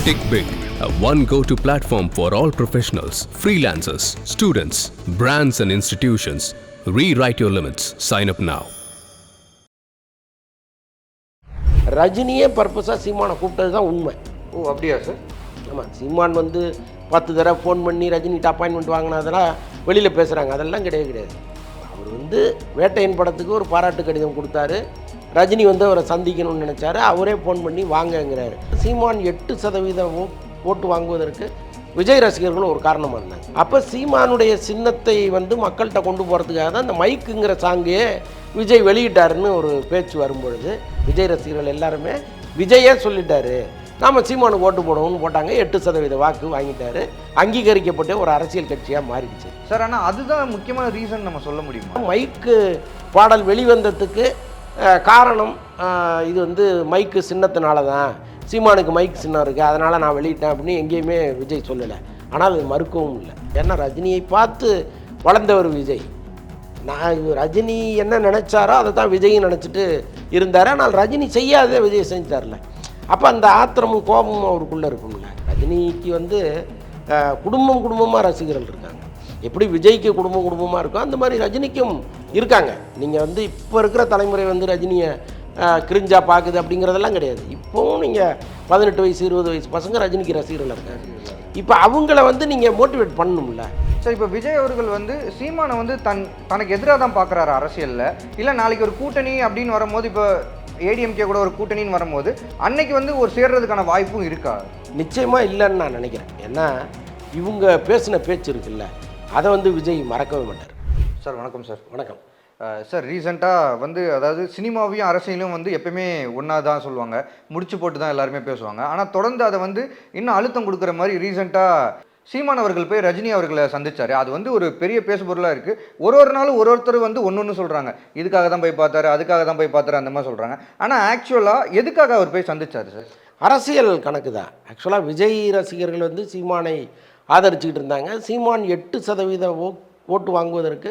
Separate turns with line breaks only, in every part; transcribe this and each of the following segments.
Tick Big, a one go-to platform for all professionals, freelancers, students, brands and institutions. Rewrite your limits. Sign up now.
ரஜினியே பர்பஸாக சீமானை கூப்பிட்டது தான் உண்மை.
ஓ அப்படியா sir?
ஆமாம், சீமான் 10 தடவை ஃபோன் பண்ணி ரஜினிகிட்ட அப்பாயின்மெண்ட் வாங்கினதெல்லாம் வெளியில் பேசுகிறாங்க. அதெல்லாம் கிடையாது. அவர் வேட்டையன் படத்துக்கு ஒரு பாராட்டு கடிதம் கொடுத்தாரு. ரஜினி அவரை சந்திக்கணும்னு நினச்சாரு. அவரே ஃபோன் பண்ணி வாங்கங்கிறாரு. சீமான் 8% ஓட்டு வாங்குவதற்கு விஜய் ரசிகர்களும் ஒரு காரணமாக இருந்தாங்க. அப்போ சீமானுடைய சின்னத்தை மக்கள்கிட்ட கொண்டு போகிறதுக்காக தான் இந்த மைக்குங்கிற சாங்கையே விஜய் வெளியிட்டாருன்னு ஒரு பேச்சு வரும்பொழுது விஜய் ரசிகர்கள் எல்லாருமே விஜயே சொல்லிட்டாரு, நாம் சீமானுக்கு ஓட்டு போடணும்னு போட்டாங்க. 8% வாக்கு வாங்கிட்டாரு. அங்கீகரிக்கப்பட்ட ஒரு அரசியல் கட்சியாக மாறிடுச்சு
சார். ஆனால் அதுதான் முக்கியமான ரீசன் நம்ம சொல்ல முடியுமா?
மைக்கு பாடல் வெளிவந்ததுக்கு காரணம் இது மைக்கு சின்னத்தினால தான், சீமானுக்கு மைக் சின்னம் இருக்குது அதனால் நான் வெளியிட்டேன் அப்படின்னு எங்கேயுமே விஜய் சொல்லலை. ஆனால் அது மறுக்கவும் இல்லை. ஏன்னா ரஜினியை பார்த்து வளர்ந்தவர் விஜய். ரஜினி என்ன நினச்சாரோ அதை தான் விஜயும் நினச்சிட்டு இருந்தார். ஆனால் ரஜினி செய்யாதே விஜய் செஞ்சார்ல. அப்போ அந்த ஆத்திரமும் கோபமும் அவருக்குள்ளே இருக்கும்ல. ரஜினிக்கு குடும்பமாக ரசிகர்கள் இருக்காங்க. எப்படி விஜய்க்கு குடும்பமாக இருக்கும் அந்த மாதிரி ரஜினிக்கும் இருக்காங்க. நீங்கள் இப்போ இருக்கிற தலைமுறை ரஜினியை கிரிஞ்சா பார்க்குது அப்படிங்கிறதெல்லாம் கிடையாது. இப்போவும் நீங்கள் 18 வயசு 20 வயசு பசங்க ரஜினிக்கு ரசிகர்கள் இருக்காங்க. இப்போ அவங்கள நீங்கள் மோட்டிவேட் பண்ணணும்ல.
சார், இப்போ விஜய் அவர்கள் சீமானை தனக்கு எதிராக தான் பார்க்குறாரு அரசியலில், இல்லை நாளைக்கு ஒரு கூட்டணி அப்படின்னு வரும்போது, இப்போ ஏடிஎம்கே கூட ஒரு கூட்டணின்னு வரும்போது அன்னைக்கு ஒரு சேர்றதுக்கான வாய்ப்பும் இருக்கா?
நிச்சயமாக இல்லைன்னு நான் நினைக்கிறேன். ஏன்னா இவங்க பேசின பேச்சு இருக்குல்ல, அதை விஜய் மறக்கவே மாட்டார்.
சார் வணக்கம் சார்.
வணக்கம்
சார். ரீசெண்டாக அதாவது சினிமாவையும் அரசியலும் எப்பயுமே ஒன்றா தான் சொல்லுவாங்க, முடிச்சு போட்டு தான் எல்லாருமே பேசுவாங்க. ஆனால் தொடர்ந்து அதை இன்னும் அழுத்தம் கொடுக்குற மாதிரி ரீசெண்டாக சீமான் அவர்கள் போய் ரஜினி அவர்களை சந்திச்சார். அது ஒரு பெரிய பேசுபொருளாக இருக்குது. ஒரு நாளும் ஒருத்தர் ஒன்று சொல்கிறாங்க, இதுக்காக தான் போய் பார்த்தாரு, அதுக்காக தான் போய் பார்த்தாரு, அந்த மாதிரி சொல்கிறாங்க. ஆனால் ஆக்சுவலாக எதுக்காக அவர் போய் சந்திச்சார் சார்?
அரசியல் கணக்கு தான். ஆக்சுவலாக விஜய் ரசிகர்கள் சீமானை ஆதரிச்சுக்கிட்டு இருந்தாங்க. சீமான் 8% ஓட்டு வாங்குவதற்கு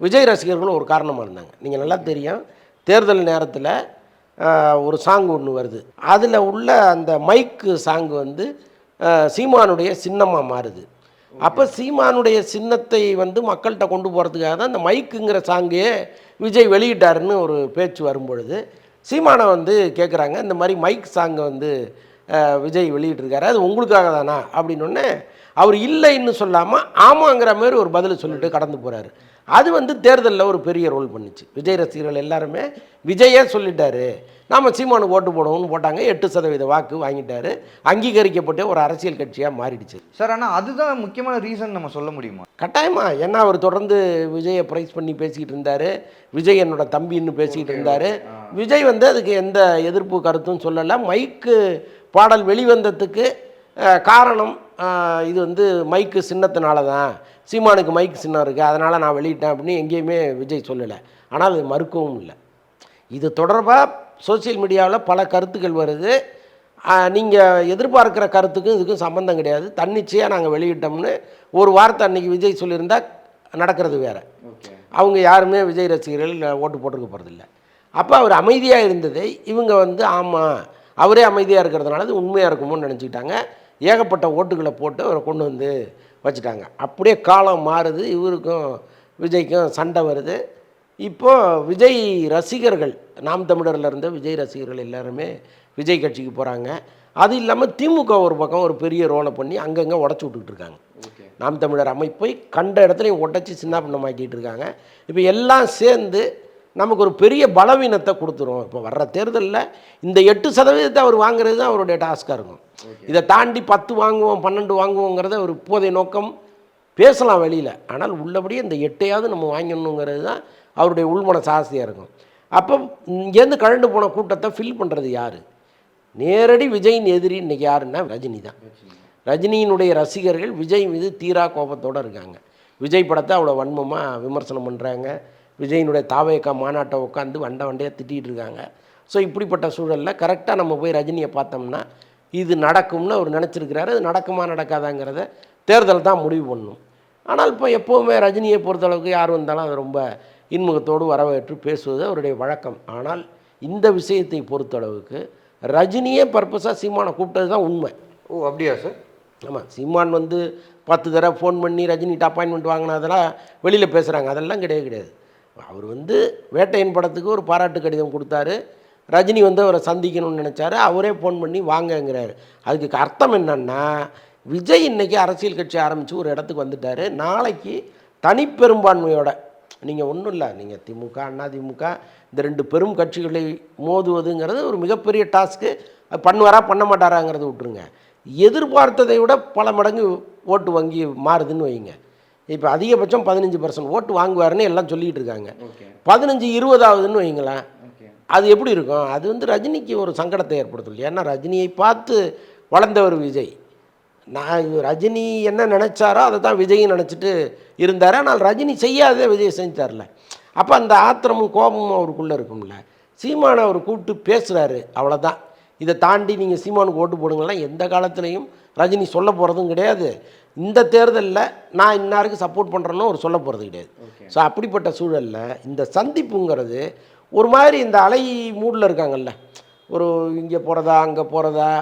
விஜய் ரசிகர்களும் ஒரு காரணமாக இருந்தாங்க. நீங்கள் நல்லா தெரியும், தேர்தல் நேரத்தில் ஒரு சாங் ஒன்று வருது. அதில் உள்ள அந்த மைக்கு சாங்கு சீமானுடைய சின்னமாக மாறுது. அப்போ சீமானுடைய சின்னத்தை மக்கள்கிட்ட கொண்டு போகிறதுக்காக தான் இந்த மைக்குங்கிற சாங்கையே விஜய் வெளியிட்டாருன்னு ஒரு பேச்சு வரும்பொழுது சீமானை கேட்குறாங்க, இந்த மாதிரி மைக் சாங்கை விஜய் வெளியிட்டிருக்காரு, அது உங்களுக்காக தானா அப்படின்னொன்னே அவர் இல்லைன்னு சொல்லாமல் ஆமாங்கிற மாதிரி ஒரு பதில் சொல்லிட்டு கடந்து போகிறாரு. அது தேர்தலில் ஒரு பெரிய ரோல் பண்ணிச்சு. விஜய் ரசிகர்கள் எல்லாருமே விஜயே சொல்லிட்டாரு, நாம் சீமானுக்கு ஓட்டு போடணும்னு போட்டாங்க. 8% வாக்கு வாங்கிட்டாரு. அங்கீகரிக்கப்பட்ட ஒரு அரசியல் கட்சியாக மாறிடுச்சு
சார். ஆனால் அதுதான் முக்கியமான ரீசன் நம்ம சொல்ல முடியுமா?
கட்டாயமாக. ஏன்னா அவர் தொடர்ந்து விஜயை ப்ரைஸ் பண்ணி பேசிக்கிட்டு இருந்தார். விஜய் என்னோட தம்பின்னு பேசிக்கிட்டு இருந்தார். விஜய் அதுக்கு எந்த எதிர்ப்பு கருத்தும் சொல்லலை. மைக்கு பாடல் வெளிவந்ததுக்கு காரணம் இது மைக்கு சின்னத்தினால தான், சீமானுக்கு மைக் சின்னம் இருக்குது அதனால் நான் வெளியிட்டேன் அப்படின்னு எங்கேயுமே விஜய் சொல்லலை. ஆனால் அது மறுக்கவும் இல்லை. இது தொடர்பாக சோசியல் மீடியாவில் பல கருத்துக்கள் வருது. நீங்கள் எதிர்பார்க்குற கருத்துக்கும் இதுக்கும் சம்மந்தம் கிடையாது, தன்னிச்சையாக நாங்கள் வெளியிட்டோம்னு ஒரு வார்த்தை அன்றைக்கி விஜய் சொல்லியிருந்தால் நடக்கிறது வேறு. அவங்க யாருமே விஜய் ரசிகர்கள் ஓட்டு போட்டிருக்க போகிறதில்ல. அப்போ அவர் அமைதியாக இருந்ததை இவங்க ஆமாம் அவரே அமைதியாக இருக்கிறதுனால அது உண்மையாக இருக்குமோன்னு நினச்சிக்கிட்டாங்க. ஏகப்பட்ட ஓட்டுகளை போட்டு அவரை கொண்டு வச்சுட்டாங்க. அப்படியே காலம் மாறுது. இவருக்கும் விஜய்க்கும் சண்டை வருது. இப்போது விஜய் ரசிகர்கள், நாம் தமிழரில் இருந்த விஜய் ரசிகர்கள் எல்லாருமே விஜய் கட்சிக்கு போகிறாங்க. அது இல்லாமல் திமுக ஒரு பக்கம் ஒரு பெரிய ரோலை பண்ணி அங்கங்கே உடச்சி விட்டுக்கிட்டு இருக்காங்க. நாம் தமிழர் அமைப்பை கண்ட இடத்துலையும் உடச்சி சின்ன பின்னமாக்கிட்டு இருக்காங்க. இப்போ எல்லாம் சேர்ந்து நமக்கு ஒரு பெரிய பலவீனத்தை கொடுத்துரும். இப்போ வர்ற தேர்தலில் இந்த 8% அவர் வாங்குறது தான் அவருடைய டாஸ்காக இருக்கும். இதை தாண்டி 10 வாங்குவோம் 12 வாங்குவோங்கிறத ஒரு இப்போதைய நோக்கம் பேசலாம் வெளியில். ஆனால் உள்ளபடியே இந்த 8ஐயாவது நம்ம வாங்கணுங்கிறது தான் அவருடைய உள்மன ஆசையாக இருக்கும். அப்போ இங்கேருந்து கழண்டு போன கூட்டத்தை ஃபில் பண்ணுறது யார்? நேரடி விஜயின் எதிரி இன்றைக்கி யாருன்னா ரஜினி தான். ரஜினியினுடைய ரசிகர்கள் விஜய் மீது தீரா கோபத்தோடு இருக்காங்க. விஜய் படத்தை அவ்வளோ வன்மமாக விமர்சனம் பண்ணுறாங்க. விஜயினுடைய தாவேக்கா மாநாட்டை உட்காந்து வண்டையாக திட்டிகிட்டு இருக்காங்க. ஸோ இப்படிப்பட்ட சூழலில் கரெக்டாக நம்ம போய் ரஜினியை பார்த்தோம்னா இது நடக்கும்னு அவர் நினச்சிருக்கிறாரு. அது நடக்குமா நடக்காதாங்கிறத தேர்தல் தான் முடிவு பண்ணணும். ஆனால் இப்போ எப்போவுமே ரஜினியை பொறுத்தளவுக்கு யார் வந்தாலும் அது ரொம்ப இன்முகத்தோடு வரவேற்று பேசுவது அவருடைய வழக்கம். ஆனால் இந்த விஷயத்தை பொறுத்தளவுக்கு ரஜினியே பர்பஸாக சீமானை கூப்பிட்டது தான் உண்மை.
ஓ அப்படியா சார்?
ஆமாம், சீமான் வந்து 10 தடவை ஃபோன் பண்ணி ரஜினிகிட்ட அப்பாயின்மெண்ட் வாங்கினதெல்லாம் வெளியில் பேசுகிறாங்க, அதெல்லாம் கிடையாது. அவர் வந்து வேட்டையன் படத்துக்கு ஒரு பாராட்டு கடிதம் கொடுத்தாரு, ரஜினி வந்து அவரை சந்திக்கணும்னு நினச்சாரு, அவரே ஃபோன் பண்ணி வாங்கங்கிறாரு. அதுக்கு அர்த்தம் என்னன்னா, விஜய் இன்றைக்கி அரசியல் கட்சி ஆரம்பித்து ஒரு இடத்துக்கு வந்துட்டார், நாளைக்கு தனிப்பெரும்பான்மையோட நீங்கள் ஒன்றும் இல்லை, நீங்கள் திமுக அதிமுக இந்த 2 பெரும் கட்சிகளை மோதுவதுங்கிறது ஒரு மிகப்பெரிய டாஸ்க்கு. அது பண்ணுவாரா பண்ண மாட்டாராங்கிறத விட்டுருங்க, எதிர்பார்த்ததை விட பல மடங்கு ஓட்டு வங்கி மாறுதுன்னு வைங்க. இப்போ அதிகபட்சம் 15% ஓட்டு வாங்குவாருன்னு எல்லாம் சொல்லிகிட்டு இருக்காங்க, 15-20 ஆகுதுன்னு வைங்களேன். அது எப்படி இருக்கும்? அது வந்து ரஜினிக்கு ஒரு சங்கடத்தை ஏற்படுத்தல. ஏன்னா ரஜினியை பார்த்து வளர்ந்தவர் விஜய். ரஜினி என்ன நினச்சாரோ அதை தான் விஜயும் நினச்சிட்டு இருந்தார். ஆனால் ரஜினி செய்யாதே விஜய் செஞ்சார்ல. அப்போ அந்த ஆத்திரமும் கோபமும் அவருக்குள்ளே இருக்கும்ல. சீமானை அவர் கூப்பிட்டு பேசுகிறாரு, அவ்வளோதான். இதை தாண்டி நீங்கள் சீமானுக்கு ஓட்டு போடுங்கலாம் எந்த காலத்துலேயும் ரஜினி சொல்ல போகிறதும் கிடையாது. இந்த தேர்தலில் நான் இன்னாருக்கு சப்போர்ட் பண்ணுறேன்னு அவர் சொல்ல போகிறது கிடையாது. ஸோ அப்படிப்பட்ட சூழலில் இந்த சந்திப்புங்கிறது ஒரு மாதிரி இந்த அலை மூடில் இருக்காங்கல்ல, ஒரு இங்கே போகிறதா அங்கே போகிறதா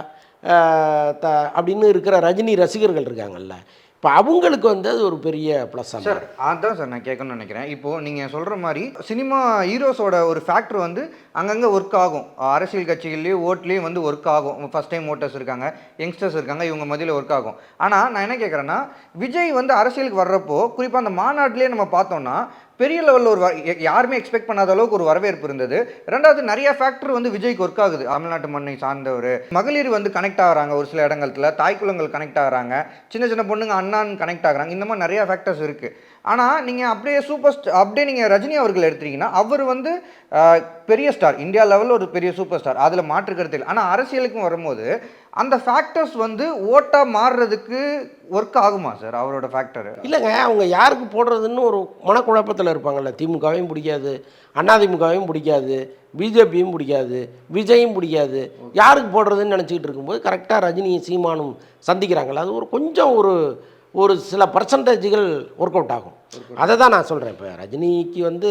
அப்படின்னு இருக்கிற ரஜினி ரசிகர்கள் இருக்காங்கல்ல, இப்போ அவங்களுக்கு வந்து அது ஒரு பெரிய ப்ளஸ்.
சார் அதான் சார் நான் கேட்கணும்னு நினைக்கிறேன். இப்போது நீங்கள் சொல்கிற மாதிரி சினிமா ஹீரோஸோட ஒரு ஃபேக்டர் வந்து அங்கங்கே ஒர்க் ஆகும், அரசியல் கட்சிகள்லேயும் ஓட்லேயும் வந்து ஒர்க் ஆகும். ஃபஸ்ட் டைம் ஓட்டர்ஸ் இருக்காங்க, யங்ஸ்டர்ஸ் இருக்காங்க, இவங்க மத்தியில் ஒர்க் ஆகும். ஆனால் நான் என்ன கேட்குறேன்னா, விஜய் வந்து அரசியலுக்கு வர்றப்போ குறிப்பாக அந்த மாநாட்டிலே நம்ம பார்த்தோம்னா பெரிய லெவலில் ஒரு யாருமே எக்ஸ்பெக்ட் பண்ணாத அளவுக்கு ஒரு வரவேற்பு இருந்தது. ரெண்டாவது நிறைய ஃபேக்டர் வந்து விஜய்க்கு ஒர்க் ஆகுது. தமிழ்நாட்டு மண்ணை சார்ந்தவர், மகளிர் வந்து கனெக்ட் ஆகிறாங்க, ஒரு சில இடங்கள்ல தாய்க்குளங்கள் கனெக்ட் ஆகிறாங்க, சின்ன சின்ன பொண்ணுங்க அண்ணான்னு கனெக்ட் ஆகுறாங்க. இந்த மாதிரி நிறையா ஃபேக்டர்ஸ் இருக்குது. ஆனால் நீங்கள் அப்படியே நீங்கள் ரஜினி அவர்கள் எடுத்துட்டீங்கன்னா அவர் வந்து பெரிய ஸ்டார், இந்தியா லெவலில் ஒரு பெரிய சூப்பர் ஸ்டார், அதில் மாற்று கருத்து இல்லை. ஆனால் அரசியலுக்கும் வரும்போது அந்த ஃபேக்டர்ஸ் வந்து ஓட்டாக மாறுறதுக்கு ஒர்க் ஆகுமா சார் அவரோட ஃபேக்டர்?
இல்லைங்க, அவங்க யாருக்கு போடுறதுன்னு ஒரு மனக்குழப்பத்தில் இருப்பாங்கல்ல. திமுகவையும் பிடிக்காது, அதிமுகவையும் பிடிக்காது, பிஜேபியும் பிடிக்காது, விஜயும் பிடிக்காது, யாருக்கு போடுறதுன்னு நினச்சிக்கிட்டு இருக்கும்போது கரெக்டாக ரஜினியும் சீமானும் சந்திக்கிறாங்களா, அது ஒரு கொஞ்சம் ஒரு சில பர்சன்டேஜுகள் ஒர்க் அவுட் ஆகும். அதை தான் நான் சொல்கிறேன். இப்போ ரஜினிக்கு வந்து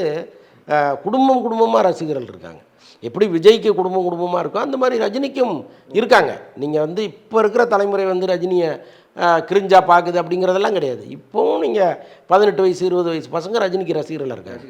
குடும்பமாக ரசிகர்கள் இருக்காங்க. எப்படி விஜய்க்கு குடும்பமாக இருக்கோ அந்த மாதிரி ரஜினிக்கும் இருக்காங்க. நீங்கள் வந்து இப்போ இருக்கிற தலைமுறை வந்து ரஜினியை கிரிஞ்சா பார்க்குது அப்படிங்கிறதெல்லாம் கிடையாது. இப்போவும் நீங்கள் 18 வயசு 20 வயசு பசங்க ரஜினிக்கு ரசிகர்கள் இருக்காங்க.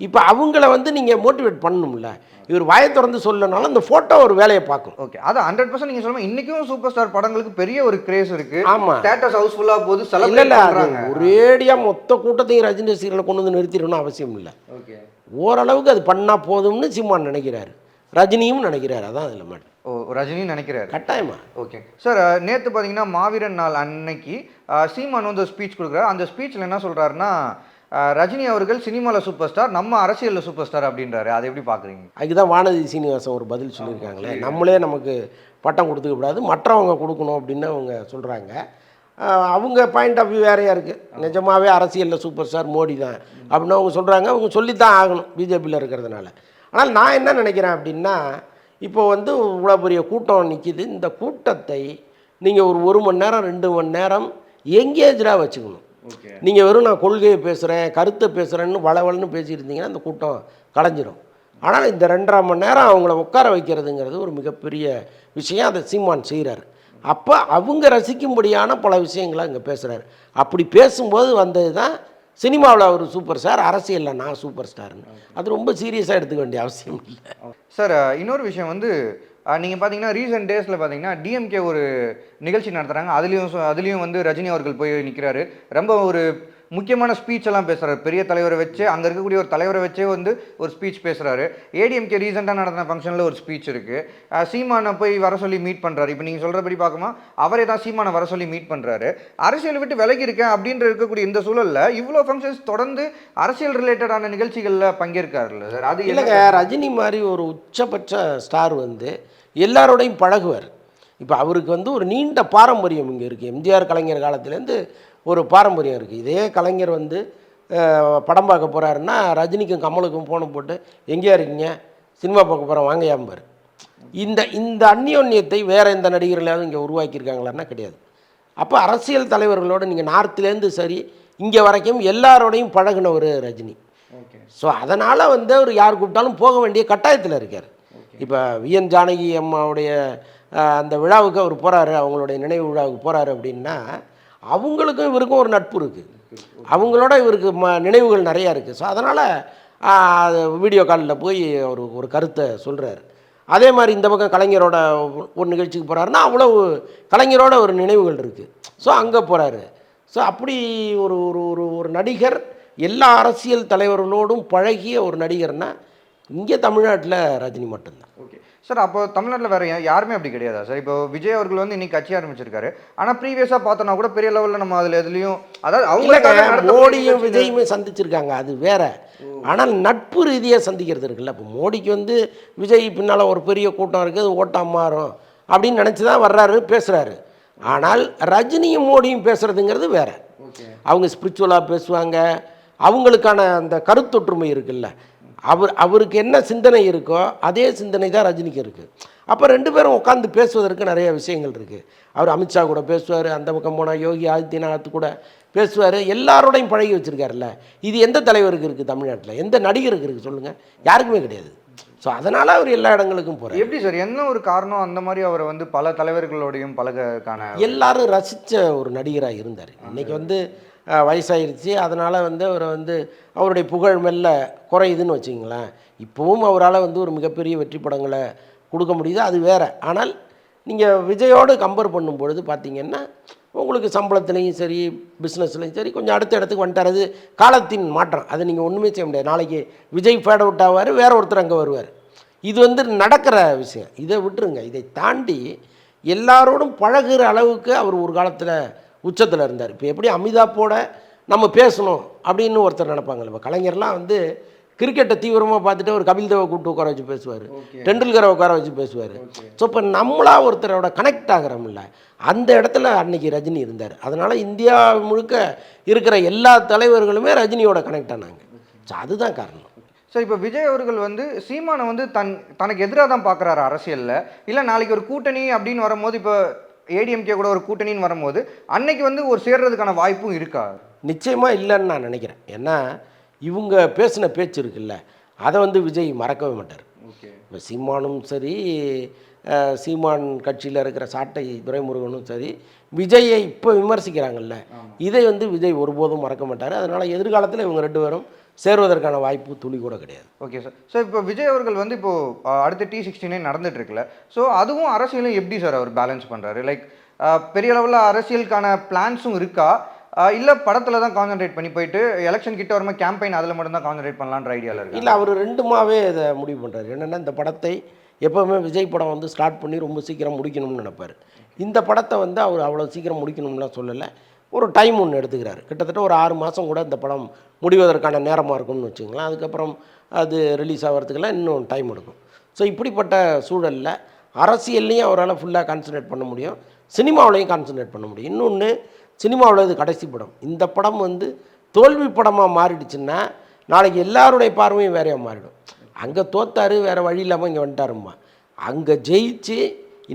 இப்போ அவங்கள வந்து நீங்கள் மோட்டிவேட் பண்ணணும்ல. இவர் வாயை திறந்து சொல்லனாலும் அந்த ஃபோட்டோ ஒரு வேலையை பார்க்கும்.
ஓகே, அது 100% நீங்கள் சொல்லுங்கள். இன்றைக்கும் சூப்பர் ஸ்டார் படங்களுக்கு பெரிய ஒரு கிரேஸ் இருக்குது.
ஆமாம்,
தியேட்டர்ஸ் ஹவுஸ்ஃபுல்லாக போது செலிப்ரேட் பண்ணுறாங்க.
ஒரேடியாக மொத்த கூட்டத்தையும் ரஜினி ரசிகர்களை கொண்டு வந்து நிறுத்திடணும்னு அவசியம் இல்லை.
ஓகே,
ஓரளவுக்கு அது பண்ணால் போதும்னு சீமான் நினைக்கிறாரு, ரஜினியும் நினைக்கிறாரு. அதான் அதில் மட்டும்
ரஜினி நினைக்கிறாரு
கட்டாயமா.
ஓகே சார், நேற்று பார்த்தீங்கன்னா மாவீரன் நாள் அன்னைக்கு சீமான் வந்து ஸ்பீச் கொடுக்குறாரு. அந்த ஸ்பீச்சில் என்ன சொல்கிறாருன்னா, ரஜினி அவர்கள் சினிமாவில் சூப்பர் ஸ்டார், நம்ம அரசியலில் சூப்பர் ஸ்டார் அப்படின்றாரு. அதை எப்படி பார்க்குறீங்க?
அதுதான் வானதி சீனிவாசன் ஒரு பதில் சொல்லியிருக்காங்களே, நம்மளே நமக்கு பட்டம் கொடுத்துக்க கூடாது, மற்றவங்க கொடுக்கணும் அப்படின்னு அவங்க சொல்கிறாங்க. அவங்க பாயிண்ட் ஆஃப் வியூ வேறையாக இருக்குது. நிஜமாகவே அரசியலில் சூப்பர் ஸ்டார் மோடி தான் அப்படின்னு அவங்க சொல்கிறாங்க. அவங்க சொல்லித்தான் ஆகணும் பிஜேபியில் இருக்கிறதுனால. ஆனால் நான் என்ன நினைக்கிறேன் அப்படின்னா, இப்போ வந்து இவ்வளோ பெரிய கூட்டம் நிற்கிது, இந்த கூட்டத்தை நீங்கள் ஒரு மணி நேரம் 2 மணி நேரம் எங்கேஜாக வச்சுக்கணும். நீங்கள் வெறும் நான் கொள்கையை பேசுகிறேன் கருத்தை பேசுகிறேன்னு வளவலன்னு பேசியிருந்தீங்கன்னா அந்த கூட்டம் கலைஞ்சிரும். ஆனால் இந்த 2.5 மணி நேரம் அவங்கள உட்கார வைக்கிறதுங்கிறது ஒரு மிகப்பெரிய விஷயம். அதை சீமான் செய்கிறார். அப்போ அவங்க ரசிக்கும்படியான பல விஷயங்களை அங்கே பேசுகிறாரு. அப்படி பேசும்போது வந்தது தான் சினிமாவில் அவர் சூப்பர் ஸ்டார், அரசியலில் நான் சூப்பர் ஸ்டார்னு. அது ரொம்ப சீரியஸாக எடுத்துக்க வேண்டிய அவசியம் இல்லை
சார். இன்னொரு விஷயம் வந்து நீங்கள் பார்த்தீங்கன்னா ரீசெண்ட் டேஸில் பார்த்தீங்கன்னா டிஎம்கே ஒரு நிகழ்ச்சி நடத்துகிறாங்க. அதுலேயும் வந்து ரஜினி அவர்கள் போய் நிற்கிறாரு. ரொம்ப ஒரு முக்கியமான ஸ்பீச் எல்லாம் பேசுகிறாரு. பெரிய தலைவரை வச்சு, அங்கே இருக்கக்கூடிய ஒரு தலைவரை வச்சே வந்து ஒரு ஸ்பீச் பேசுகிறாரு. ஏடிஎம்கே ரீசெண்டாக நடந்த ஃபங்க்ஷனில் ஒரு ஸ்பீச் இருக்குது. சீமானை போய் வர சொல்லி மீட் பண்ணுறாரு. இப்போ நீங்கள் சொல்கிறபடி பார்க்குமா அவரே தான் சீமானை வர சொல்லி மீட் பண்ணுறாரு. அரசியலை விட்டு விலகி இருக்கேன் அப்படின்ற இருக்கக்கூடிய இந்த சூழலில் இவ்வளோ ஃபங்க்ஷன்ஸ் தொடர்ந்து அரசியல் ரிலேட்டடான நிகழ்ச்சிகளில் பங்கேற்காருல்ல சார்? அது
இல்லைங்க, ரஜினி மாதிரி ஒரு உச்சபட்ச ஸ்டார் வந்து எல்லாரோடையும் பழகுவார். இப்போ அவருக்கு வந்து ஒரு நீண்ட பாரம்பரியம் இங்கே இருக்குது. எம்ஜிஆர் கலைஞர் காலத்துலேருந்து ஒரு பாரம்பரியம் இருக்குது. இதே கலைஞர் வந்து படம் பார்க்க போகிறாருன்னா ரஜினிக்கும் கமலுக்கும் ஃபோனை போட்டு எங்கேயா இருக்கீங்க, சினிமா பார்க்க போகிறோம் வாங்கையாம்பார். இந்த அந்யோன்யத்தை வேறு எந்த நடிகர்களாவது இங்கே உருவாக்கியிருக்காங்களான்னா கிடையாது. அப்போ அரசியல் தலைவர்களோடு நீங்கள் நார்த்துலேருந்து சரி இங்கே வரைக்கும் எல்லாரோடையும் பழகினவர் ரஜினி. ஸோ அதனால் வந்து அவர் யார் கூப்பிட்டாலும் போக வேண்டிய கட்டாயத்தில் இருக்கார். இப்போ விஎன் ஜானகி அம்மாவுடைய அந்த விழாவுக்கு அவர் போகிறாரு, அவங்களுடைய நினைவு விழாவுக்கு போகிறாரு அப்படின்னா அவங்களுக்கும் இவருக்கும் ஒரு நட்பு இருக்குது. அவங்களோட இவருக்கு நினைவுகள் நிறையா இருக்குது. ஸோ அதனால் வீடியோ காலில் போய் அவர் ஒரு கருத்தை சொல்கிறார். அதே மாதிரி இந்த பக்கம் கலைஞரோட ஒரு நிகழ்ச்சிக்கு போகிறாருன்னா அவ்வளவு கலைஞரோட ஒரு நினைவுகள் இருக்குது. ஸோ அங்கே போகிறாரு. ஸோ அப்படி ஒரு ஒரு ஒரு ஒரு நடிகர் எல்லா அரசியல் தலைவர்களோடும் பழகிய ஒரு நடிகர்னால் இங்கே தமிழ்நாட்டில் ரஜினி மட்டும்தான்.
ஓகே சார், அப்போ தமிழ்நாட்டில் வேறு யாருமே அப்படி கிடையாதா சார்? இப்போ விஜய் அவர்கள் வந்து இன்னைக்கு கட்சி ஆரம்பிச்சிருக்காரு, ஆனால் ப்ரீவியஸாக பார்த்தோன்னா கூட பெரிய லெவலில் நம்ம அதில் எதுலேயும், அதாவது அவங்க
மோடியும் விஜயுமே சந்திச்சிருக்காங்க, அது வேற. ஆனால் நட்பு ரீதியாக சந்திக்கிறது இருக்குல்ல. இப்போ மோடிக்கு வந்து விஜய் பின்னால் ஒரு பெரிய கூட்டம் இருக்குது, அது ஓட்டாக மாறும் அப்படின்னு நினச்சி தான் வர்றாரு, பேசுகிறாரு. ஆனால் ரஜினியும் மோடியும் பேசுகிறதுங்கிறது வேற. அவங்க ஸ்பிரிச்சுவலாக பேசுவாங்க, அவங்களுக்கான அந்த கருத்தொற்றுமை இருக்குல்ல. அவருக்கு என்ன சிந்தனை இருக்கோ அதே சிந்தனை தான் ரஜினிக்கு இருக்குது. அப்போ ரெண்டு பேரும் உட்காந்து பேசுவதற்கு நிறைய விஷயங்கள் இருக்குது. அவர் அமித்ஷா கூட பேசுவார், அந்த பக்கம் போனால் யோகி ஆதித்யநாத் கூட பேசுவார், எல்லாரோடையும் பழகி வச்சுருக்காருல்ல. இது எந்த தலைவருக்கு இருக்குது தமிழ்நாட்டில்? எந்த நடிகருக்கு இருக்குது சொல்லுங்கள்? யாருக்குமே கிடையாது. ஸோ அதனால் அவர் எல்லா இடங்களுக்கும் போகிறார்.
எப்படி சார், என்ன ஒரு காரணம் அந்த மாதிரி அவரை வந்து பல தலைவர்களோடையும் பழகக்கான
எல்லாரும் ரசித்த ஒரு நடிகராக இருந்தார். இன்றைக்கி வந்து வயசாயிருச்சு, அதனால் வந்து அவரை வந்து அவருடைய புகழ் மெல்ல குறையுதுன்னு வச்சுங்களேன். இப்போவும் அவரால் வந்து ஒரு மிகப்பெரிய வெற்றி படங்களை கொடுக்க முடியுது, அது வேறு. ஆனால் நீங்கள் விஜயோடு கம்பேர் பண்ணும்பொழுது பார்த்திங்கன்னா உங்களுக்கு சம்பளத்துலேயும் சரி, பிஸ்னஸ்லையும் சரி, கொஞ்சம் அடுத்த இடத்துக்கு வந்துட்டார். காலத்தின் மாற்றம், அதை நீங்கள் ஒன்றுமே செய்ய முடியாது. நாளைக்கு விஜய் ஃபேட் அவுட் ஆவார், வேற ஒருத்தர் அங்கே வருவார். இது வந்து நடக்கிற விஷயம். இதை விட்டுருங்க. இதை தாண்டி எல்லாரோடும் பழகுற அளவுக்கு அவர் ஒரு காலத்தில் உச்சத்தில் இருந்தார். இப்போ எப்படி அமிதாப்போட நம்ம பேசணும் அப்படின்னு ஒருத்தர் நினைப்பாங்க. இப்போ கலைஞர்லாம் வந்து கிரிக்கெட்டை தீவிரமாக பார்த்துட்டு ஒரு கபில் தேவை கூப்பிட்டு உட்கார வச்சு பேசுவார், டெண்டுல்கரை உட்கார வச்சு பேசுவார். ஸோ இப்போ நம்மளா ஒருத்தரோட கனெக்ட் ஆகிறோம்ல, அந்த இடத்துல அன்னைக்கு ரஜினி இருந்தார். அதனால் இந்தியா முழுக்க இருக்கிற எல்லா தலைவர்களுமே ரஜினியோட கனெக்ட் ஆனாங்க. ஸோ அதுதான் காரணம்.
சார், இப்போ விஜய் அவர்கள் வந்து சீமானை வந்து தனக்கு எதிராக தான் பார்க்குறாரு அரசியலில், இல்லை நாளைக்கு ஒரு கூட்டணி அப்படின்னு வரும்போது, இப்போ ஏடிஎம்கே கூட ஒரு கூட்டணின்னு வரும்போது அன்னைக்கு வந்து ஒரு சேர்றதுக்கான வாய்ப்பும் இருக்கா?
நிச்சயமாக இல்லைன்னு நான் நினைக்கிறேன். ஏன்னா இவங்க பேசின பேச்சு இருக்குல்ல, அதை வந்து விஜய் மறக்கவே மாட்டார். இப்போ சீமானும் சரி, சீமான் கட்சியில் இருக்கிற சாட்டை துரைமுருகனும் சரி, விஜயை இப்போ விமர்சிக்கிறாங்கல்ல, இதை வந்து விஜய் ஒருபோதும் மறக்க மாட்டார். அதனால் எதிர்காலத்தில் இவங்க ரெண்டு பேரும் சேருவதற்கான வாய்ப்பு துளி கூட கிடையாது.
Okay sir. சார், இப்போ விஜய் அவர்கள் வந்து இப்போது அடுத்த T69 நடந்துட்டு இருக்குல்ல, ஸோ அதுவும் அரசியலும் எப்படி சார் அவர் பேலன்ஸ் பண்ணுறாரு? லைக் பெரிய அளவில் அரசியலுக்கான பிளான்ஸும் இருக்கா, இல்லை படத்தில் தான் கான்சன்ட்ரேட் பண்ணி போயிட்டு எலெக்ஷன் கிட்ட வரும்போது கேம்பெயின் அதில் மட்டும் தான் கான்சன்ட்ரேட் பண்ணலான்ற ஐடியாவில் இருக்குது?
இல்லை, அவர் ரெண்டுமாவே இதை முடிவு பண்ணுறாரு. என்னென்னா, இந்த படத்தை எப்போவுமே விஜய் படம் வந்து ஸ்டார்ட் பண்ணி ரொம்ப சீக்கிரம் முடிக்கணும்னு நினைப்பார். இந்த படத்தை வந்து அவர் அவ்வளோ சீக்கிரம் முடிக்கணும்லாம் சொல்லலை, ஒரு டைம் ஒன்று எடுத்துக்கிறாரு. கிட்டத்தட்ட ஒரு 6 மாதம் கூட இந்த படம் முடிவதற்கான நேரமாக இருக்கும்னு வச்சுங்களேன். அதுக்கப்புறம் அது ரிலீஸ் ஆகிறதுக்கெல்லாம் இன்னும் டைம் எடுக்கும். ஸோ இப்படிப்பட்ட சூழலில் அரசியல்லையும் அவரால் ஃபுல்லாக கான்சன்ட்ரேட் பண்ண முடியும், சினிமாவிலையும் கான்சன்ட்ரேட் பண்ண முடியும். இன்னொன்று, சினிமாவில் இது கடைசி படம். இந்த படம் வந்து தோல்வி படமாக மாறிடுச்சுன்னா நாளைக்கு எல்லாருடைய பார்வையும் வேறையாக மாறிடும். அங்கே தோத்தாரு, வேறு வழி இல்லாமல் இங்கே வந்துட்டாருமா. அங்கே ஜெயிச்சு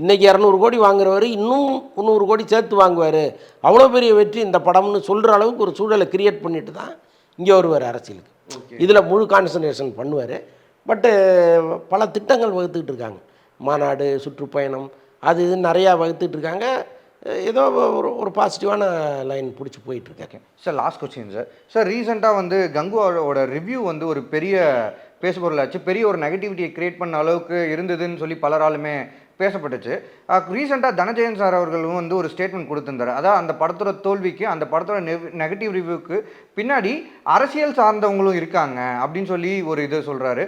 இன்றைக்கி 200 கோடி வாங்குறவர் இன்னும் 300 கோடி சேர்த்து வாங்குவார், அவ்வளோ பெரிய வெற்றி இந்த படம்னு சொல்கிற அளவுக்கு ஒரு சூழலை கிரியேட் பண்ணிட்டு தான் இங்கே வருவார் அரசியலுக்கு. இதில் முழு கான்சன்ட்ரேஷன் பண்ணுவார். பட்டு பல திட்டங்கள் வகுத்துக்கிட்டு இருக்காங்க, மாநாடு, சுற்றுப்பயணம், அது இது நிறையா வகுத்துட்டு இருக்காங்க. ஏதோ ஒரு பாசிட்டிவான லைன் பிடிச்சி போயிட்டுருக்காங்க.
Sir, last question sir. Sir, ரீசெண்டாக வந்து கங்குவாவோட ரிவ்யூ வந்து ஒரு பெரிய பேசுபொருளாச்சு, பெரிய ஒரு நெகட்டிவிட்டியை கிரியேட் பண்ண அளவுக்கு இருந்ததுன்னு சொல்லி பலராலுமே பேசப்பட்டுச்சு. ரீசெண்டாக தனஜெயன் சார் அவர்களும் வந்து ஒரு ஸ்டேட்மெண்ட் கொடுத்துருந்தார். அதான் அந்த படத்தோட தோல்விக்கு, அந்த படத்தோட நெகட்டிவ் ரிவ்யூக்கு பின்னாடி அரசியல் சார்ந்தவங்களும் இருக்காங்க அப்படின்னு சொல்லி ஒரு இது சொல்கிறாரு.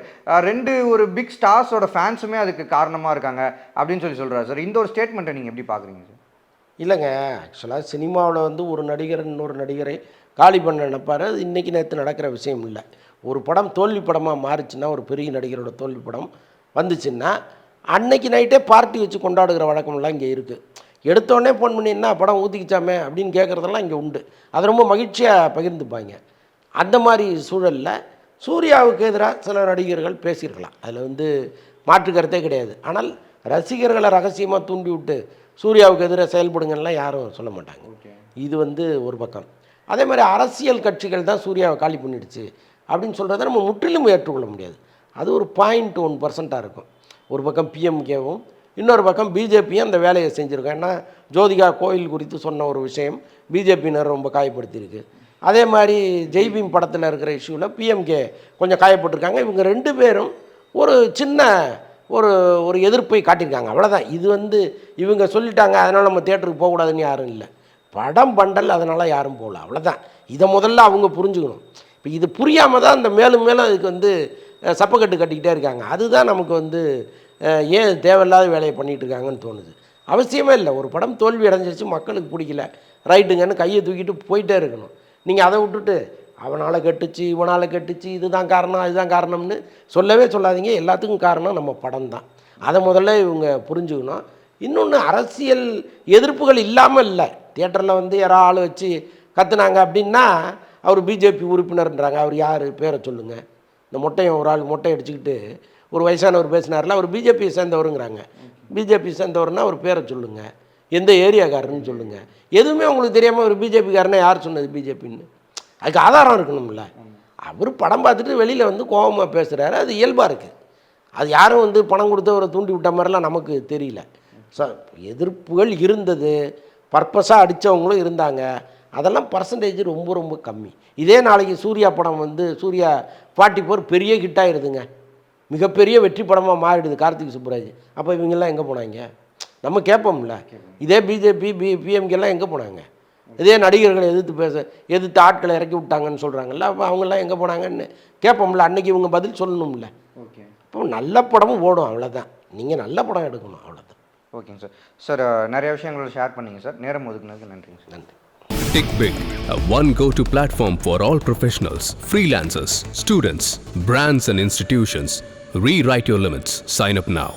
ஒரு பிக் ஸ்டார்ஸோட ஃபேன்ஸுமே அதுக்கு காரணமாக இருக்காங்க அப்படின்னு சொல்லி சொல்கிறாரு. சார், இந்த ஒரு ஸ்டேட்மெண்ட்டை நீங்கள் எப்படி பார்க்குறீங்க சார்?
இல்லைங்க, ஆக்சுவலாக சினிமாவில் வந்து ஒரு நடிகர் இன்னொரு நடிகரை காலி பண்ண நினைப்பார். அது இன்றைக்கி நேற்று நடக்கிற விஷயம் இல்லை. ஒரு படம் தோல்வி படமாக மாறிச்சுன்னா, ஒரு பெரிய நடிகரோட தோல்வி படம் வந்துச்சுன்னா அன்னைக்கு நைட்டே பார்ட்டி வச்சு கொண்டாடுகிற வழக்கம்லாம் இங்கே இருக்குது. எடுத்தோடனே ஃபோன் பண்ணின்னா படம் ஊற்றிக்கிச்சாமே அப்படின்னு கேட்குறதெல்லாம் இங்கே உண்டு. அது ரொம்ப மகிழ்ச்சியாக பகிர்ந்துப்பாங்க. அந்த மாதிரி சூழலில் சூர்யாவுக்கு எதிராக சில நடிகர்கள் பேசியிருக்கலாம், அதில் வந்து மாற்று கருத்தே கிடையாது. ஆனால் ரசிகர்களை ரகசியமாக தூண்டி விட்டு சூர்யாவுக்கு எதிராக செயல்படுங்கலாம் யாரும் சொல்ல மாட்டாங்க. இது வந்து ஒரு பக்கம். அதே மாதிரி அரசியல் கட்சிகள் தான் சூர்யாவை காலி பண்ணிடுச்சு அப்படின்னு சொல்கிறத நம்ம முற்றிலும் ஏற்றுக்கொள்ள முடியாது. அது ஒரு 0.1% இருக்கும். ஒரு பக்கம் பிஎம்கேவும் இன்னொரு பக்கம் பிஜேபியும் அந்த வேலையை செஞ்சுருக்கோம். ஏன்னா ஜோதிகா கோயில் குறித்து சொன்ன ஒரு விஷயம் பிஜேபியினர் ரொம்ப காயப்படுத்தியிருக்கு. அதே மாதிரி ஜெய்பீம் படத்தில் இருக்கிற இஷ்யூவில் பிஎம்கே கொஞ்சம் காயப்பட்டிருக்காங்க. இவங்க 2 பேரும் ஒரு சின்ன ஒரு எதிர்ப்பை காட்டியிருக்காங்க, அவ்வளோதான். இது வந்து இவங்க சொல்லிட்டாங்க அதனால் நம்ம தேட்டருக்கு போகக்கூடாதுன்னு யாரும் இல்லை. படம் பண்டல் அதனால் யாரும் போகல, அவ்வளோதான். இதை முதல்ல அவங்க புரிஞ்சுக்கணும். இப்போ இது புரியாமல் தான் இந்த மேலும் மேலும் அதுக்கு வந்து சப்பக்கட்டு கட்டிக்கிட்டே இருக்காங்க. அதுதான் நமக்கு வந்து ஏன் தேவையில்லாத வேலையை பண்ணிகிட்டு இருக்காங்கன்னு தோணுது. அவசியமே இல்லை. ஒரு படம் தோல்வி அடைஞ்சிருச்சு, மக்களுக்கு பிடிக்கல, ரைட்டுங்கன்னு கையை தூக்கிட்டு போயிட்டே இருக்கணும். நீங்கள் அதை விட்டுட்டு அவனால் கெட்டுச்சு இவனால் கெட்டுச்சு இதுதான் காரணம் இதுதான் காரணம்னு சொல்லவே சொல்லாதீங்க. எல்லாத்துக்கும் காரணம் நம்ம படம் தான். அதை முதல்ல இவங்க புரிஞ்சுக்கணும். இன்னொன்று, அரசியல் எதிர்ப்புகள் இல்லாமல் இல்லை. தியேட்டரில் வந்து யாராவது ஆள் வச்சு கத்துனாங்க அப்படின்னா அவர் பிஜேபி உறுப்பினர்ன்றாங்க. அவர் யார், பேரை சொல்லுங்கள். இந்த மொட்டையை ஒரு ஆள் மொட்டை அடிச்சுக்கிட்டு ஒரு வயசானவர் பேசினார்ல, அவர் பிஜேபியை சேர்ந்தவருங்கிறாங்க. பிஜேபி சேர்ந்தவர்னா அவர் பேரை சொல்லுங்கள், எந்த ஏரியாக்காரன்னு சொல்லுங்கள். எதுவுமே உங்களுக்கு தெரியாமல் ஒரு பிஜேபிக்காரனை யார் சொன்னது பிஜேபின்னு? அதுக்கு ஆதாரம் இருக்கணும்ல. அவர் படம் பார்த்துட்டு வெளியில் வந்து கோபமாக பேசுகிறாரு, அது இயல்பாக இருக்குது. அது யாரும் வந்து பணம் கொடுத்து அவரை தூண்டி விட்ட மாதிரிலாம் நமக்கு தெரியல. ஸோ எதிர்ப்புகள் இருந்தது, பர்பஸாக அடித்தவங்களும் இருந்தாங்க. அதெல்லாம் பர்சன்டேஜ் ரொம்ப ரொம்ப கம்மி. இதே நாளைக்கு சூர்யா படம் வந்து சூர்யா 44 பெரிய ஹிட்டாகிடுதுங்க, மிகப்பெரிய வெற்றி படமாக மாறிடுது கார்த்திக் சுப்புராஜ். அப்போ இவங்கெல்லாம் எங்கே போனாங்க? நம்ம கேட்போம்ல. இதே பிஜேபி பிஎம்கேலாம் எங்கே போனாங்க? இதே நடிகர்களை எதிர்த்து ஆட்களை இறக்கி விட்டாங்கன்னு சொல்கிறாங்கல்ல, அப்போ அவங்கெல்லாம் எங்கே போனாங்கன்னு கேட்போம்ல. அன்றைக்கி இவங்க பதில் சொல்லணும்ல.
ஓகே,
இப்போ நல்ல படமும் ஓடும், அவ்வளோதான். நீங்கள் நல்ல படம் எடுக்கணும், அவ்வளோதான்.
ஓகேங்க சார். சார் நிறைய விஷயங்களை ஷேர் பண்ணிங்க சார். நேரம் ஒதுக்குனதுக்கு நன்றிங்க சார்.
நன்றி.
Tick Big, a one go-to platform for all professionals, freelancers, students, brands and institutions. Rewrite your limits. Sign up now.